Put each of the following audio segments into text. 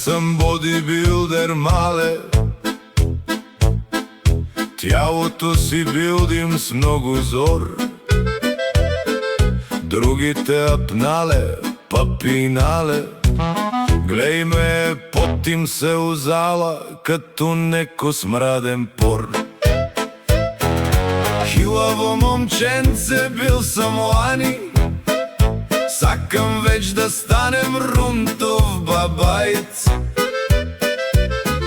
съм бодибилдер, мале. Тялото си билдим с много зор. Другите апнале, па пинале. Глеј ме, потим се узала, като неко смраден пор. Хилаво момченце бил съм лани, сакам веч да станем рунтов бабајц.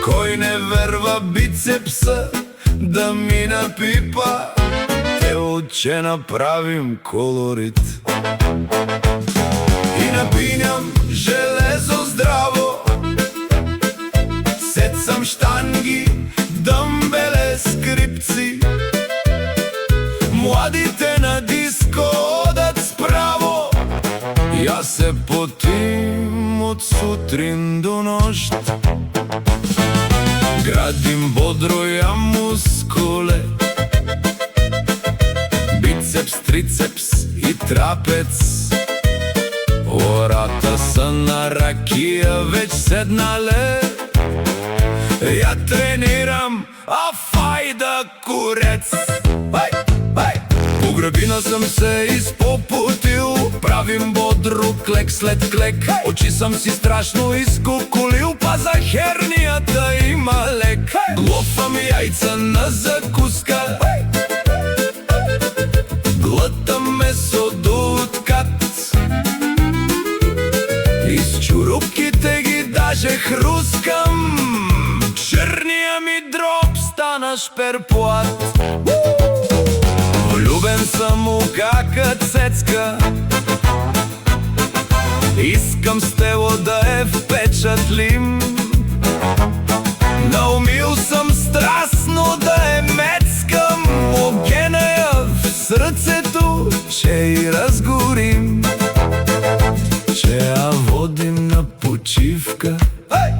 Кој не верва бицепса да ми напипа, телче направим колорит. И напиням железо здраво, сецам штанги, дъмбеле, скрипци. Младите на диско одат справо, јас се потим од сутрин до нощ. Градим бодро ја мускуле, бицепс, трицепс и трапец. Ората са на ракија веќе седнале. Ја тренирам, а фајда курец. По грабина съм се изпопутил, правим бодро клек след клек. Очи съм си страшно изкукулил, па за хернијата има лек. Глофам јајца на закуска, глътам месо до откат. Из чурупките ги даже хрускам, черния ми дроб стана шперплат. Влюбен съм у кака цецка, искам с тело да е впечатлим. Наумил съм страстно да е мецкам, огена я в срцето, че и разгорим. Че я водим на почивка,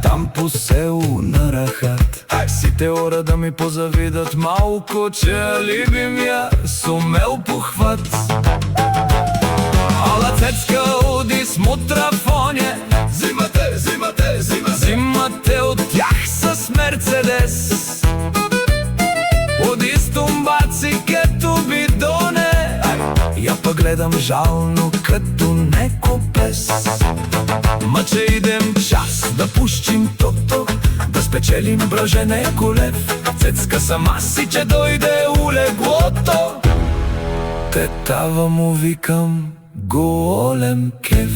там по село на Рахат. Сите ора да ми позавидат малко, че ја любим ја с умел похват. Ала цецка оди с мутрафоне, зимате, зимате, зимате, зимате от тях с Мерцедес. Оди с тумбаци като бидоне, ја па гледам жално като неко пес. Мъче идем час да пушчим тото, да спечелим бръжене колев. Цецка сама си, че дойде у леглото. Тетава му викам голем кеф.